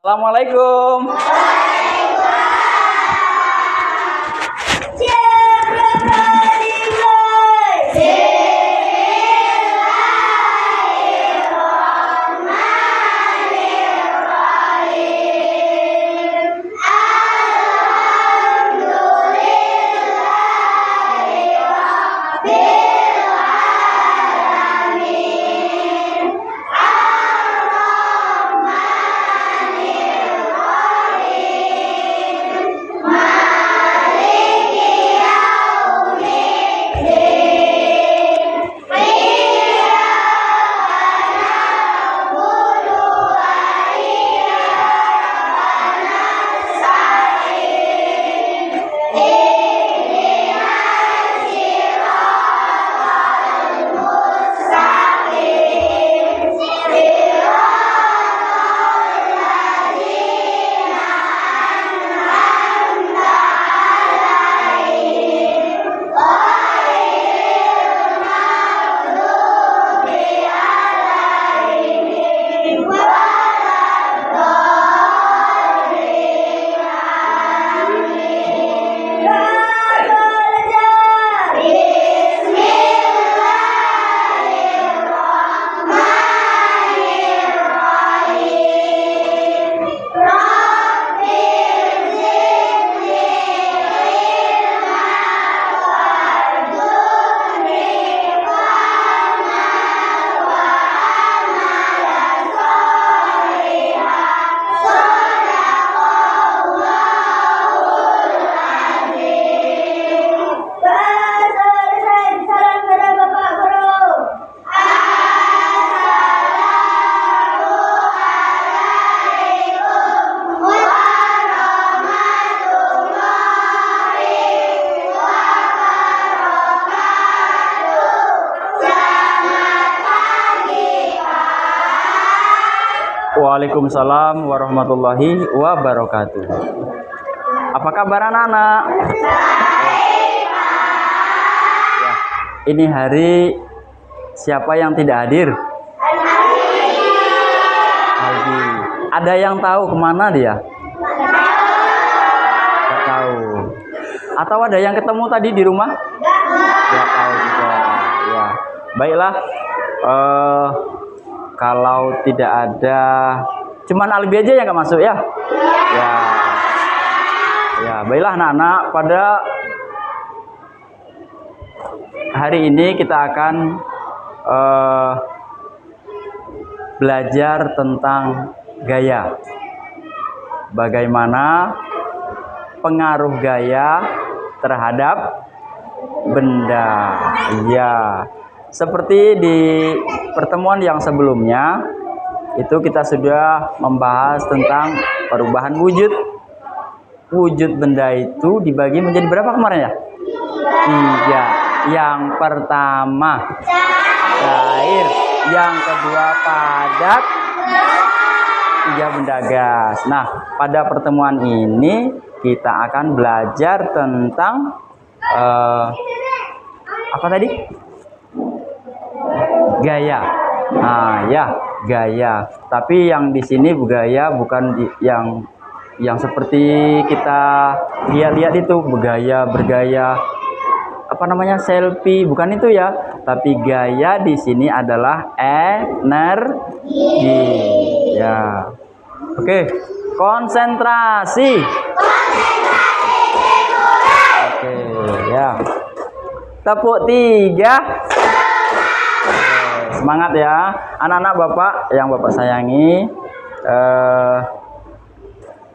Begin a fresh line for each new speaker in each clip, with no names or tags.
Assalamualaikum. Waalaikumsalam warahmatullahi wabarakatuh. Apa kabar anak-anak? Ya, ini hari siapa yang tidak hadir? Aldi. Ada yang tahu kemana dia? Tidak tahu. Atau ada yang ketemu tadi di rumah? Tidak tahu juga. Ya, baiklah. Kalau tidak ada, cuman alibi aja yang nggak masuk ya. Ya, baiklah anak-anak. Pada hari ini kita akan belajar tentang gaya. Bagaimana pengaruh gaya terhadap benda. Ya. Seperti di pertemuan yang sebelumnya, itu kita sudah membahas tentang perubahan wujud. Wujud benda itu dibagi menjadi berapa kemarin ya? 3. Yang pertama cair, yang kedua padat, 3 benda gas. Nah, pada pertemuan ini kita akan belajar tentang apa tadi? Gaya. Nah, ya, gaya. Tapi yang di sini gaya bukan yang seperti kita lihat-lihat itu bergaya apa namanya, selfie, bukan itu ya. Tapi gaya di sini adalah energi. Ya. Oke, konsentrasi. Oke, ya. Tepuk 3. Semangat ya anak-anak Bapak yang Bapak sayangi.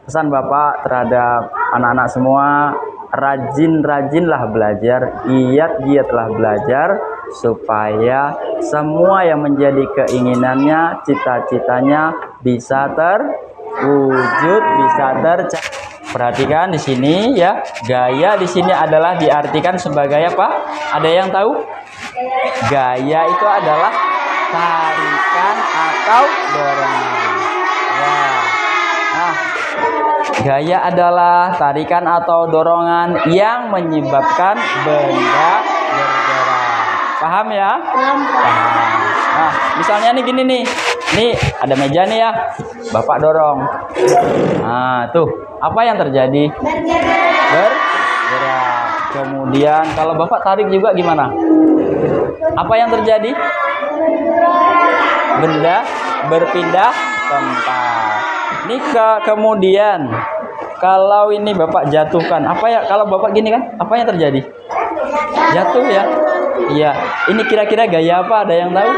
Pesan Bapak terhadap anak-anak semua, rajin-rajinlah belajar, giat-giatlah belajar, supaya semua yang menjadi keinginannya, cita-citanya bisa terwujud, bisa tercapai. Perhatikan di sini ya, gaya di sini adalah diartikan sebagai apa? Ada yang tahu? Gaya itu adalah tarikan atau dorongan. Ya. Nah, gaya adalah tarikan atau dorongan yang menyebabkan benda bergerak. Paham ya? Paham. Nah, misalnya nih gini nih. Nih ada meja nih ya, Bapak dorong. Nah tuh, apa yang terjadi? Bergerak. Kemudian kalau Bapak tarik juga gimana? Apa yang terjadi? Benda berpindah tempat. Ini kemudian kalau ini Bapak jatuhkan, apa ya? Kalau Bapak gini kan, apa yang terjadi? Jatuh ya? Iya. Ini kira-kira gaya apa? Ada yang tahu?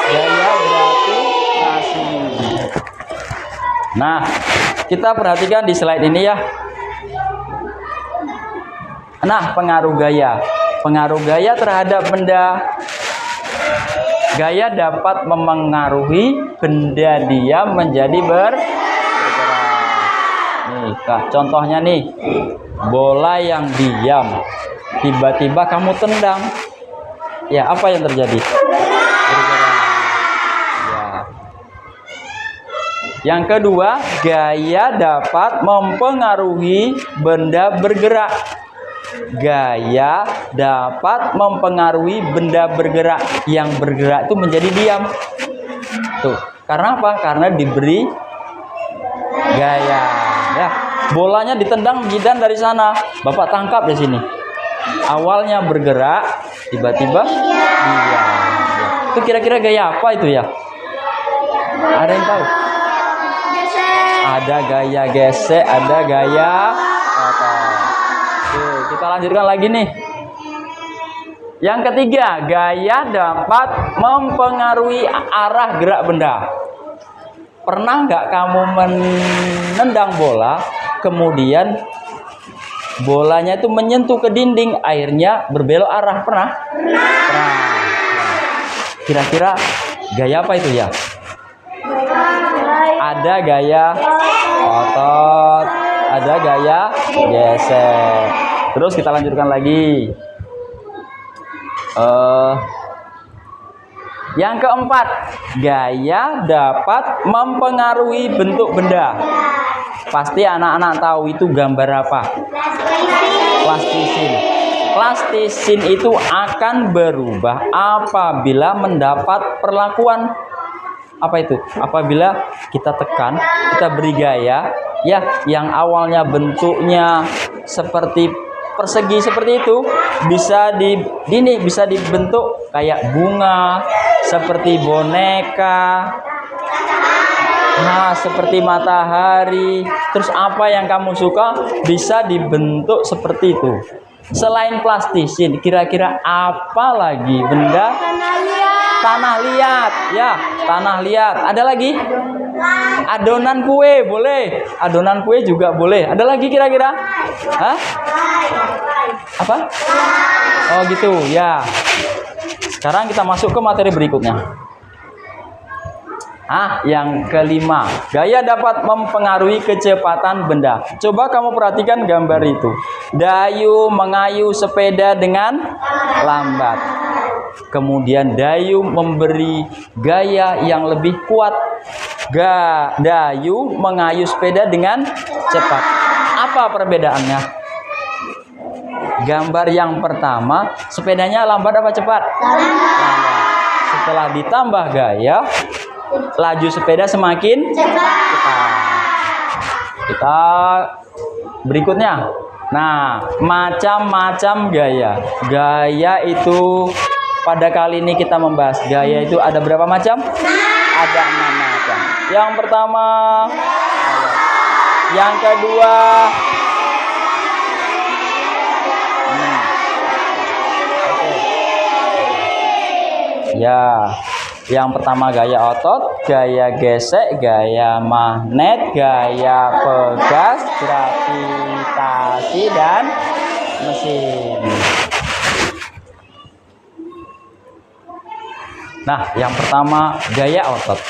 Gaya gravitasi. Nah, kita perhatikan di slide ini ya. Nah, pengaruh gaya. Pengaruh gaya terhadap benda. Gaya dapat memengaruhi benda diam menjadi bergerak. Nih, contohnya nih. Bola yang diam. Tiba-tiba kamu tendang. Ya, apa yang terjadi? Bergerak. Ya. Yang kedua, gaya dapat mempengaruhi benda bergerak. Gaya dapat mempengaruhi benda bergerak. Yang bergerak itu menjadi diam. Tuh, karena apa? Karena diberi gaya. Ya, bolanya ditendang Jidan dari sana. Bapak tangkap di sini. Awalnya bergerak, tiba-tiba diam. Ya. Itu kira-kira gaya apa itu ya? Ada yang tahu? Ada gaya gesek, ada gaya apa? Oke, kita lanjutkan lagi nih. Yang ketiga, gaya dapat mempengaruhi arah gerak benda. Pernah nggak kamu menendang bola, kemudian bolanya itu menyentuh ke dinding, airnya berbelok arah? Pernah? Pernah. Kira-kira gaya apa itu ya? Ada gaya otot, ada gaya gesek. Terus kita lanjutkan lagi. Yang keempat, gaya dapat mempengaruhi bentuk benda. Pasti anak-anak tahu itu gambar apa? Plastisin. Plastisin itu akan berubah apabila mendapat perlakuan. Apa itu? Apabila kita tekan, kita beri gaya, ya, yang awalnya bentuknya seperti persegi seperti itu, bisa bisa dibentuk kayak bunga, seperti boneka, nah, seperti matahari. Terus apa yang kamu suka bisa dibentuk seperti itu. Selain plastisin, kira-kira apa lagi benda? Tanah liat, ya, tanah liat. Ada lagi? Adonan kue, boleh. Adonan kue juga boleh. Ada lagi kira-kira? Hah? Apa? Oh gitu, ya. Sekarang kita masuk ke materi berikutnya. Yang kelima, gaya dapat mempengaruhi kecepatan benda. Coba kamu perhatikan gambar itu. Dayu mengayuh sepeda dengan lambat. Kemudian Dayu memberi gaya yang lebih kuat. Dayu mengayuh sepeda dengan cepat. Apa perbedaannya? Gambar yang pertama, sepedanya lambat apa cepat? Lambat. Setelah ditambah gaya, laju sepeda semakin cepat. Kita berikutnya. Nah, macam-macam gaya. Gaya itu pada kali ini kita membahas gaya itu ada berapa macam? Ada 6 macam. Yang pertama, yang kedua, ya, yang pertama gaya otot, gaya gesek, gaya magnet, gaya pegas, gravitasi, dan mesin. Nah, yang pertama gaya otot.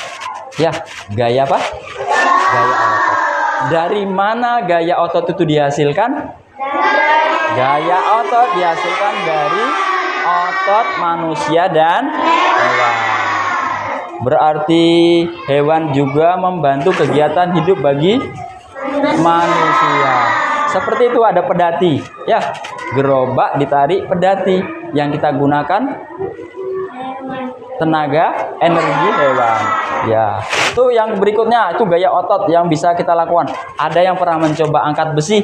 Ya, gaya apa? Gaya otot. Dari mana gaya otot itu dihasilkan? Gaya otot dihasilkan dari otot manusia dan hewan. Berarti hewan juga membantu kegiatan hidup bagi manusia. Seperti itu ada pedati. Ya, gerobak ditarik pedati. Yang kita gunakan tenaga energi hewan. Ya, itu yang berikutnya itu gaya otot yang bisa kita lakukan. Ada yang pernah mencoba angkat besi?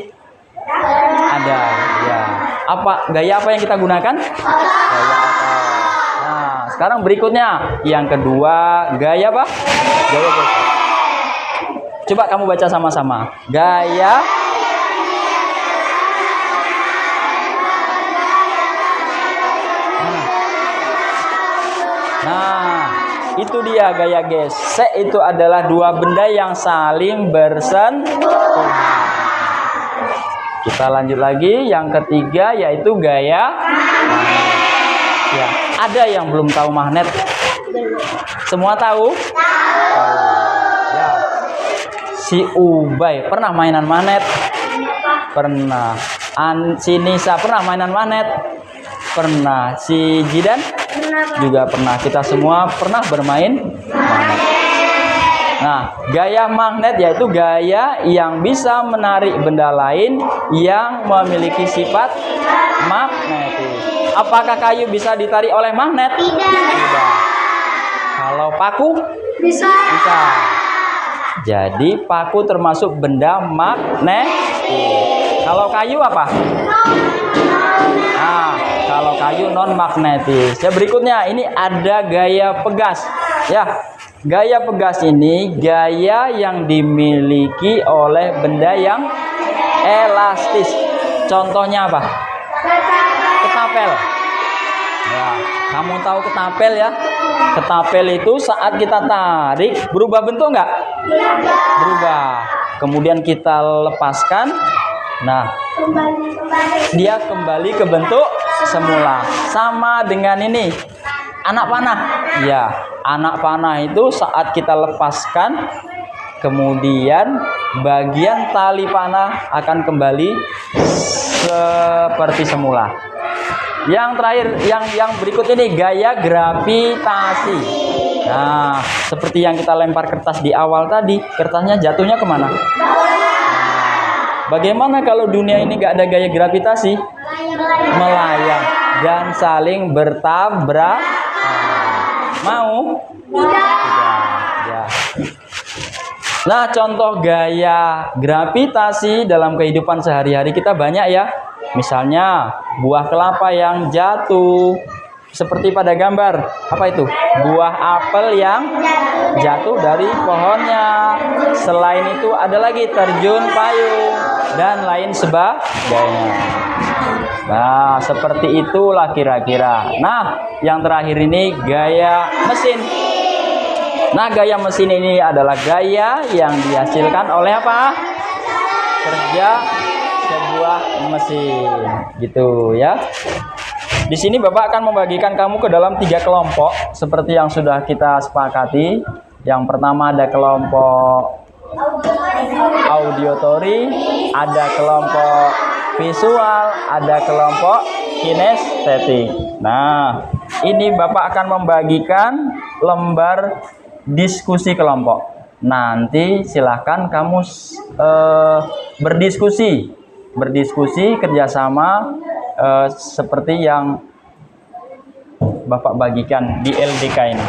Ada. Ya. Gaya apa yang kita gunakan? Gaya otot. Nah, sekarang berikutnya yang kedua, gaya apa? Gaya otot. Coba kamu baca sama-sama. Gaya Nah, itu dia gaya gesek. Itu adalah dua benda yang saling bersentuhan. Kita lanjut lagi yang ketiga yaitu gaya magnet. Ya, ada yang belum tahu magnet? Semua tahu? Ya. Si Ubay pernah mainan magnet? Pernah. Si Nisa pernah mainan magnet? Pernah. Si Jidan juga pernah. Kita semua pernah bermain magnet. Nah, gaya magnet yaitu gaya yang bisa menarik benda lain yang memiliki sifat magnetis. Apakah kayu bisa ditarik oleh magnet? Tidak. Kalau paku? Bisa. Jadi paku termasuk benda magnetis. Kalau kayu apa? Nah, kalau kayu non magnetis. Ya, berikutnya ini ada gaya pegas. Ya, gaya pegas ini gaya yang dimiliki oleh benda yang elastis. Contohnya apa? Ketapel. Ya, kamu tahu ketapel ya? Ketapel itu saat kita tarik berubah bentuk nggak? Berubah. Kemudian kita lepaskan. Nah, dia kembali ke bentuk semula. Sama dengan ini, anak panah. Ya, anak panah itu saat kita lepaskan, kemudian bagian tali panah akan kembali seperti semula. Yang terakhir, yang berikut ini gaya gravitasi. Nah, seperti yang kita lempar kertas di awal tadi, kertasnya jatuhnya kemana? Bagaimana kalau dunia ini gak ada gaya gravitasi? Melayang dan saling bertabrak. Mau? Tidak. Ya. Nah, contoh gaya gravitasi dalam kehidupan sehari-hari kita banyak ya. Misalnya buah kelapa yang jatuh. Seperti pada gambar, apa itu? Buah apel yang jatuh dari pohonnya. Selain itu ada lagi terjun payung dan lain sebagainya. Nah, seperti itulah kira-kira. Nah, yang terakhir ini gaya mesin. Nah, gaya mesin ini adalah gaya yang dihasilkan oleh apa? Kerja sebuah mesin. Gitu ya. Di sini Bapak akan membagikan kamu ke dalam 3 kelompok seperti yang sudah kita sepakati. Yang pertama ada kelompok auditory, ada kelompok visual, ada kelompok kinestetik. Nah, ini Bapak akan membagikan lembar diskusi kelompok. Nanti silahkan kamu berdiskusi kerjasama seperti yang Bapak bagikan di LDK ini.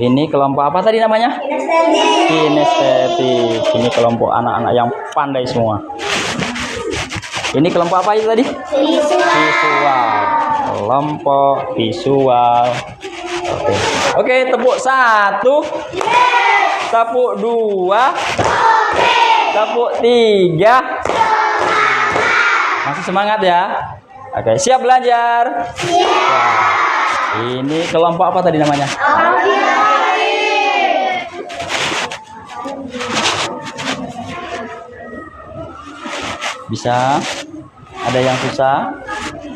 Ini kelompok apa tadi namanya? Kinestetik. Ini kelompok anak-anak yang pandai semua. Ini kelompok apa itu tadi? Visual. Kelompok visual. Oke, tepuk 1, tepuk 2, tepuk 3. Masih semangat ya? Oke, siap belajar? Ini kelompok apa tadi namanya? Bisa? Ada yang susah?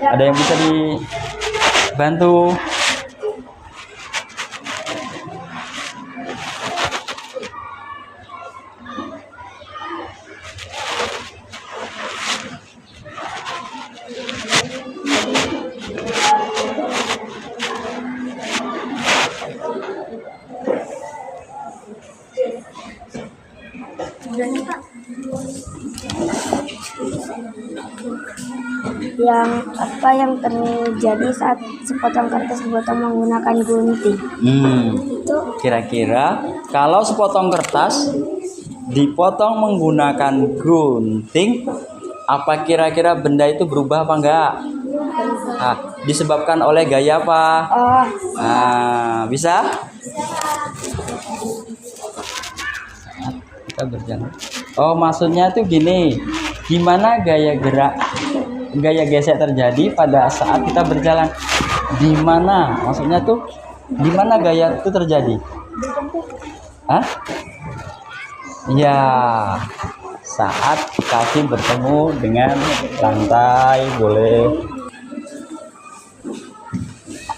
Ada yang bisa dibantu?
yang terjadi saat sepotong kertas dipotong menggunakan gunting? Itu
Kira-kira kalau sepotong kertas dipotong menggunakan gunting, apa kira-kira benda itu berubah apa enggak? Disebabkan oleh gaya apa? Bisa? Kita berjalan. Maksudnya tuh gini, gimana gaya gesek terjadi pada saat kita berjalan? Di mana? Maksudnya tuh di mana gaya itu terjadi? Ya, saat kaki bertemu dengan lantai, boleh.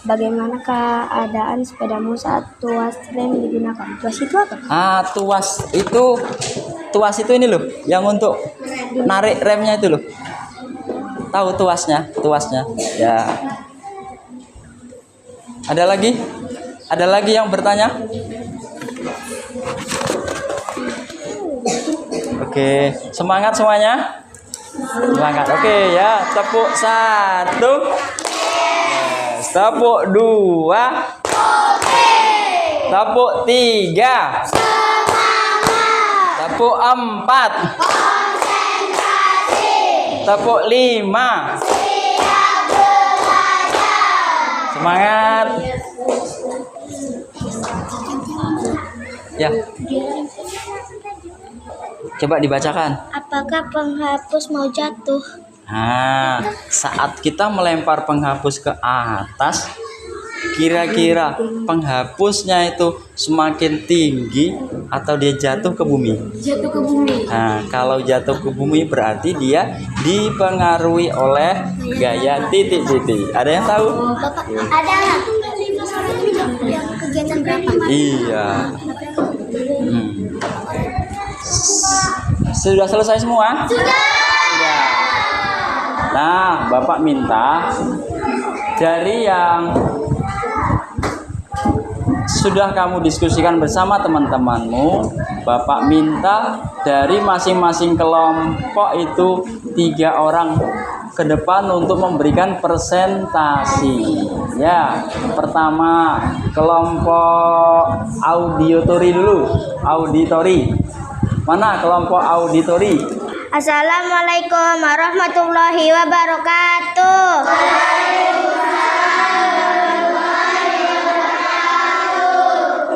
bagaimana keadaan sepedamu saat tuas rem digunakan? Tuas itu apa?
Tuas itu ini loh, yang untuk narik remnya itu loh. Tahu tuasnya? Ya. Ada lagi? Ada lagi yang bertanya? Oke, semangat semuanya. Semangat. Oke ya, tepuk 1. Yes, tepuk 2. Tepuk 3. Tepuk 4. Tepuk 5. Semangat. Ya. Coba dibacakan.
Apakah penghapus mau jatuh?
Saat kita melempar penghapus ke atas, kira-kira penghapusnya itu semakin tinggi atau dia jatuh ke bumi?
Jatuh ke bumi.
Kalau jatuh ke bumi berarti dia dipengaruhi oleh gaya titik-titik. Ada yang tahu?
Bapak, ada yang kegiatan berapa?
Iya. Sudah selesai semua? Sudah. Nah, Bapak minta dari yang sudah kamu diskusikan bersama teman-temanmu, Bapak minta dari masing-masing kelompok itu 3 orang ke depan untuk memberikan presentasi. Ya, pertama kelompok auditori dulu. Auditori. Mana kelompok auditori?
Assalamualaikum warahmatullahi wabarakatuh.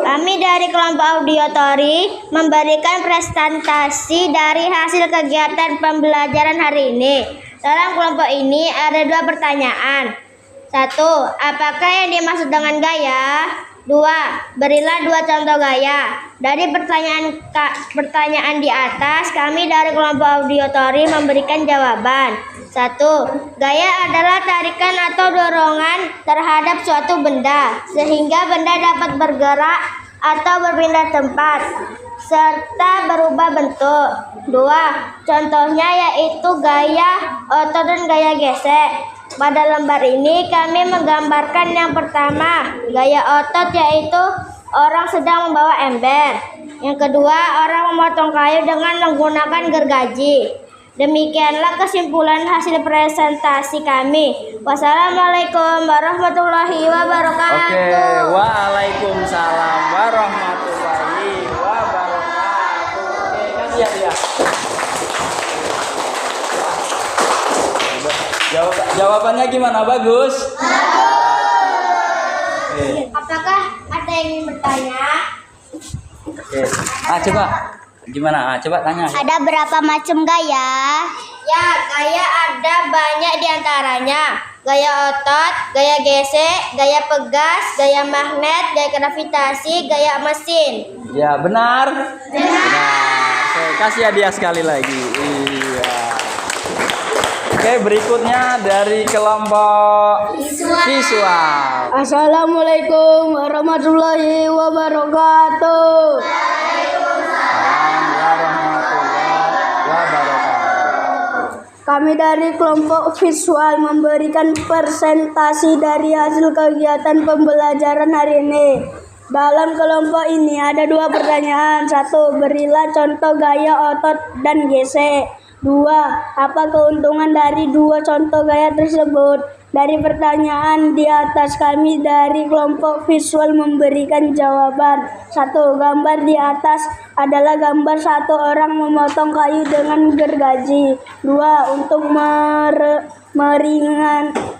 Kami dari kelompok auditori memberikan presentasi dari hasil kegiatan pembelajaran hari ini. Dalam kelompok ini ada 2 pertanyaan. 1. Apakah yang dimaksud dengan gaya? 2. Berilah 2 contoh gaya. Dari pertanyaan di atas, kami dari kelompok auditori memberikan jawaban. 1. Gaya adalah tarikan atau dorongan terhadap suatu benda, sehingga benda dapat bergerak atau berpindah tempat, serta berubah bentuk. 2. Contohnya yaitu gaya otot dan gaya gesek. Pada lembar ini kami menggambarkan yang pertama, gaya otot, yaitu orang sedang membawa ember. Yang kedua, orang memotong kayu dengan menggunakan gergaji. Demikianlah kesimpulan hasil presentasi kami. Wassalamualaikum warahmatullahi wabarakatuh.
Oke, waalaikumsalam warahmatullahi wabarakatuh. Oke, kasih ya. Jawabannya gimana? Bagus? Oke.
Apakah ada yang ingin bertanya?
Oke. Coba gimana? Coba tanya.
Ada berapa macam gaya? Ya, gaya ada banyak diantaranya. Gaya otot, gaya gesek, gaya pegas, gaya magnet, gaya gravitasi, gaya mesin.
Ya, benar. Oke, kasih hadiah sekali lagi. Iya. Oke, berikutnya dari kelompok visual.
Assalamualaikum warahmatullahi wabarakatuh. Kami dari kelompok visual memberikan presentasi dari hasil kegiatan pembelajaran hari ini. Dalam kelompok ini ada 2 pertanyaan. 1. Berilah contoh gaya otot dan gesek.
2. Apa keuntungan dari dua contoh gaya tersebut? Dari pertanyaan di atas, kami dari kelompok visual memberikan jawaban. 1. Gambar di atas adalah gambar satu orang memotong kayu dengan gergaji. 2. Untuk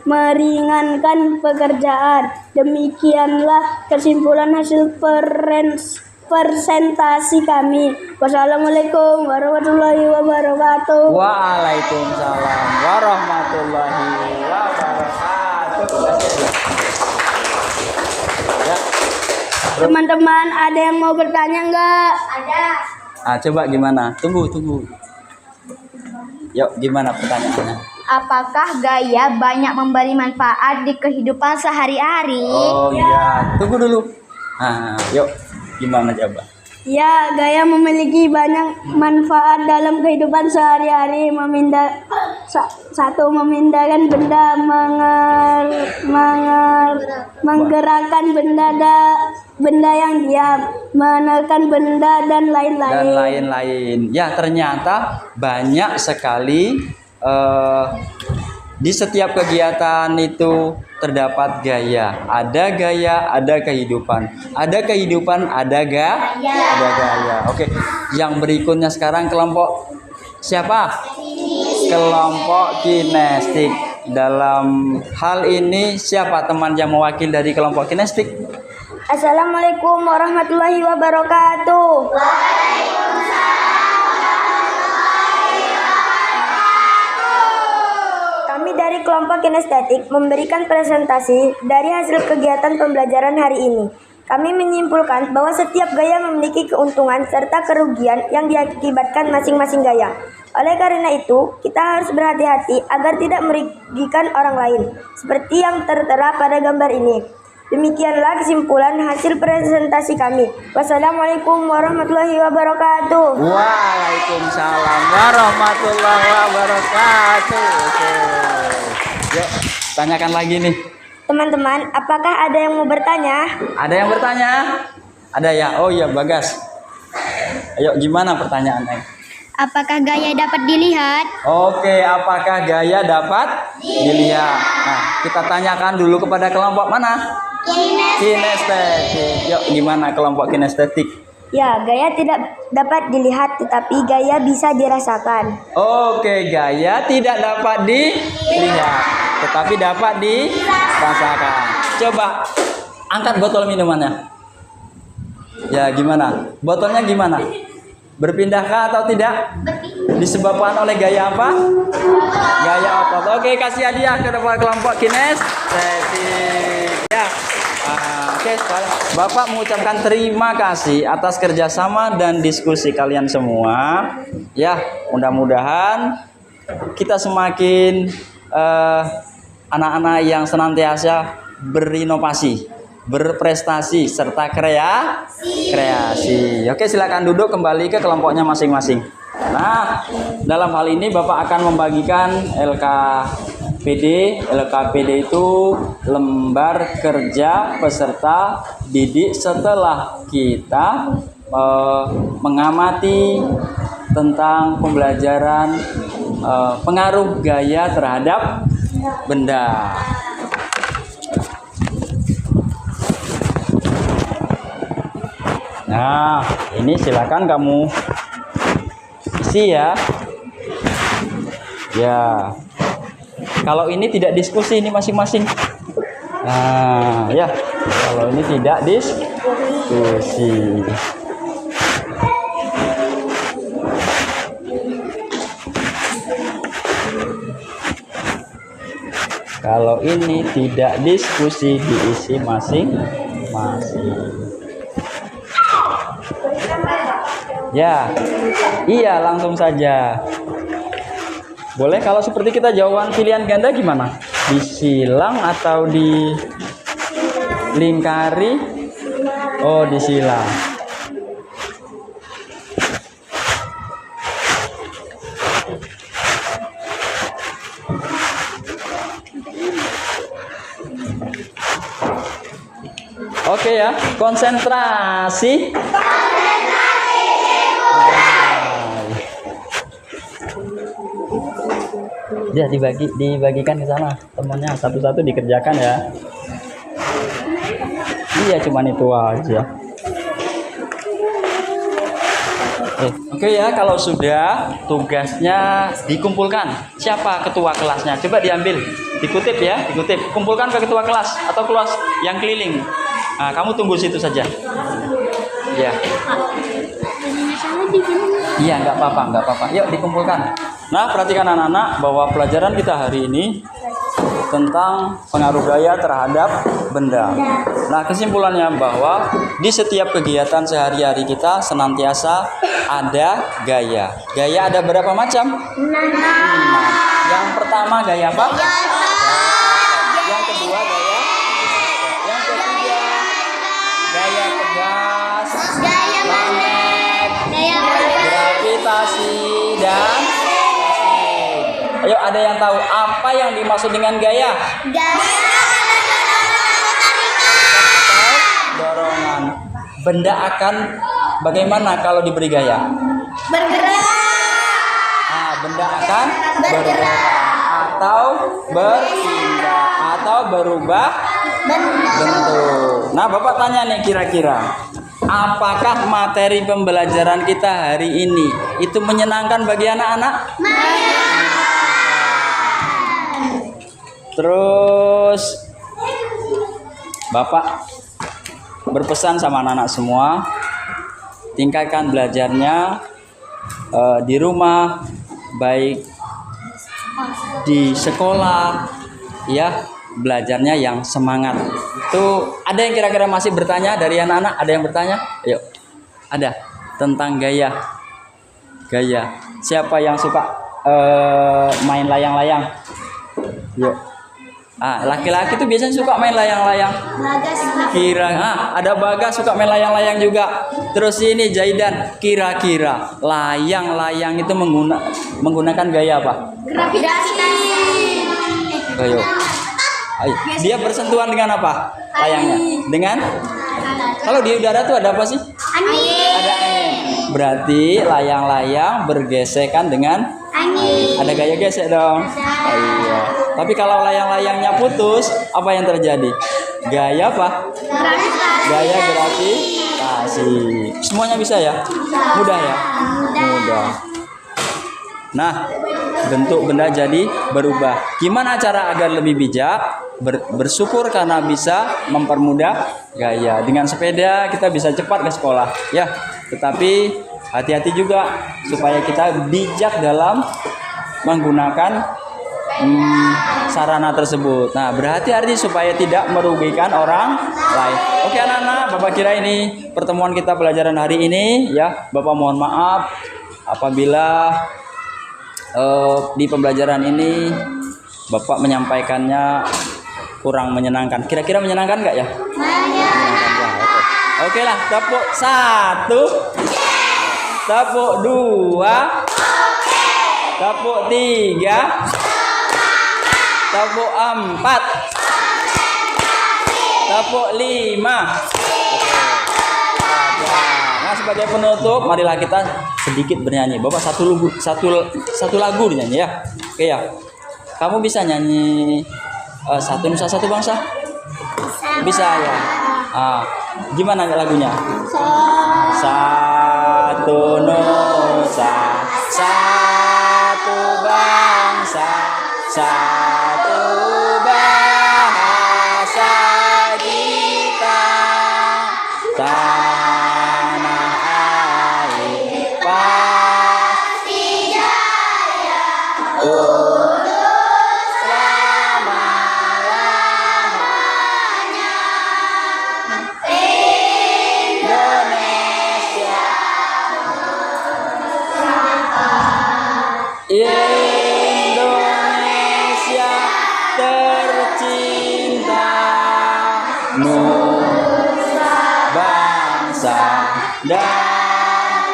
meringankan pekerjaan. Demikianlah kesimpulan hasil presentasi kami. Wassalamualaikum warahmatullahi wabarakatuh.
Waalaikumsalam warahmatullahi wabarakatuh. Ya.
Teman-teman, ada yang mau bertanya enggak?
Coba gimana? Tunggu. Yuk, gimana pertanyaannya?
Apakah gaya banyak memberi manfaat di kehidupan sehari-hari?
Oh iya, tunggu dulu. Yuk, gimana coba?
Ya, gaya memiliki banyak manfaat dalam kehidupan sehari-hari. Satu, memindahkan benda, menggerakkan benda yang diam, menekan benda dan lain-lain.
Ya, ternyata banyak sekali di setiap kegiatan itu terdapat gaya. Ada gaya, ada kehidupan. Ada kehidupan, ada gaya. Oke, yang berikutnya sekarang kelompok siapa? Kelompok kinestik. Dalam hal ini siapa teman yang mewakili dari kelompok kinestik?
Assalamualaikum warahmatullahi wabarakatuh. Kami dari kelompok kinestetik memberikan presentasi dari hasil kegiatan pembelajaran hari ini. Kami menyimpulkan bahwa setiap gaya memiliki keuntungan serta kerugian yang diakibatkan masing-masing gaya. Oleh karena itu, kita harus berhati-hati agar tidak merugikan orang lain, seperti yang tertera pada gambar ini. Demikianlah kesimpulan hasil presentasi kami. Wassalamualaikum warahmatullahi wabarakatuh.
Waalaikumsalam warahmatullahi wabarakatuh. Yuk, tanyakan lagi nih.
Teman-teman, apakah ada yang mau bertanya?
Ada yang bertanya? Ada ya? Oh iya, Bagas. Ayo, gimana pertanyaannya?
Apakah gaya dapat dilihat?
Oke, apakah gaya dapat dilihat? Nah, kita tanyakan dulu kepada kelompok mana? Kinestetik. Yuk, gimana kelompok kinestetik?
Ya, gaya tidak dapat dilihat, tetapi gaya bisa dirasakan.
Oke, gaya tidak dapat dilihat, tetapi dapat dirasakan. Coba angkat botol minumannya. Ya, gimana? Botolnya gimana? Berpindahkah atau tidak? Disebabkan oleh gaya apa? Gaya otot. Oke, kasih hadiah kepada kelompok kinestetik. Ya. Oke, Bapak mengucapkan terima kasih atas kerjasama dan diskusi kalian semua. Ya, mudah-mudahan kita semakin anak-anak yang senantiasa berinovasi, berprestasi serta kreasi. Oke, silakan duduk kembali ke kelompoknya masing-masing. Nah, dalam hal ini Bapak akan membagikan LKPD. LKPD itu lembar kerja peserta didik setelah kita mengamati tentang pembelajaran pengaruh gaya terhadap benda. Nah, ini silakan kamu isi ya. Ya. Kalau ini tidak diskusi ini masing-masing. Nah, ya. Kalau ini tidak diskusi. Kalau ini tidak diskusi, diisi masing-masing. Ya, iya langsung saja. Boleh kalau seperti kita jawaban pilihan ganda gimana? Disilang atau dilingkari? Oh, disilang. Oke ya, konsentrasi. Dia dibagikan ke sana temannya satu-satu dikerjakan ya. Iya cuman itu aja. Oke ya, kalau sudah tugasnya dikumpulkan. Siapa ketua kelasnya? Coba diambil, dikutip ya, dikutip. Kumpulkan ke ketua kelas atau kelas yang keliling. Nah, kamu tunggu situ saja. Ya. Iya, nggak apa-apa. Yuk dikumpulkan. Nah, perhatikan anak-anak bahwa pelajaran kita hari ini tentang pengaruh gaya terhadap benda. Nah, kesimpulannya bahwa di setiap kegiatan sehari-hari kita senantiasa ada gaya. Gaya ada berapa macam? 6. Yang pertama gaya apa? Yang kedua gaya. Yang ketiga gaya tegas, magnet, gravitasi dan ayo, ada yang tahu apa yang dimaksud dengan gaya? Dorongan. Benda akan bagaimana kalau diberi gaya?
Bergerak.
Benda akan bergerak atau berpindah atau berubah bentuk. Nah, Bapak tanya nih kira-kira, apakah materi pembelajaran kita hari ini itu menyenangkan bagi anak-anak? Terus Bapak berpesan sama anak-anak semua, tingkatkan belajarnya di rumah, baik di sekolah, ya belajarnya yang semangat. Tuh, ada yang kira-kira masih bertanya dari anak-anak? Ada yang bertanya? Ayo, ada tentang gaya. Gaya. Siapa yang suka main layang-layang? Yuk. Laki-laki tuh biasanya suka main layang-layang. Ada Bagas suka main layang-layang juga. Terus ini Jaidan, kira-kira layang-layang itu menggunakan gaya apa?
Gravitasi.
Ayo. Dia bersentuhan dengan apa? Layangnya. Dengan? Kalau di udara tuh ada apa sih?
Angin.
Ada angin. Berarti layang-layang bergesekan dengan angin. Ada gaya gesek dong. Iya. Tapi kalau layang-layangnya putus, apa yang terjadi? Gaya apa? Gaya gravitasi. Semuanya bisa ya? Mudah ya? Mudah. Nah, bentuk benda jadi berubah. Gimana cara agar lebih bijak? Bersyukur karena bisa mempermudah gaya. Dengan sepeda kita bisa cepat ke sekolah, ya. Tetapi hati-hati juga supaya kita bijak dalam menggunakan sarana tersebut. Nah, berhati-hati supaya tidak merugikan orang lain. Oke anak-anak, Bapak kira ini pertemuan kita pelajaran hari ini, ya. Bapak mohon maaf apabila di pembelajaran ini Bapak menyampaikannya kurang menyenangkan. Kira-kira menyenangkan nggak ya? Menyenangkan. Oke lah, tepuk 1, tepuk 2, tepuk 3, tepuk 4, tepuk 5. Nah, sebagai penutup, marilah kita sedikit bernyanyi. Bapak satu lagu dinyanyi ya. Oke ya. Kamu bisa nyanyi Satu Nusa Satu Bangsa? Bisa ya. Gimana lagunya? Satu Nusa, satu bangsa, satu bahasa kita, tanah air pasti jaya untuk selama-lamanya. Indonesia tercinta, nusa bangsa dan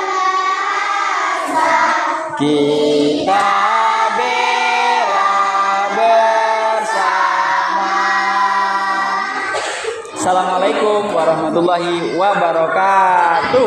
kita bela bersama. Assalamualaikum warahmatullahi wabarakatuh.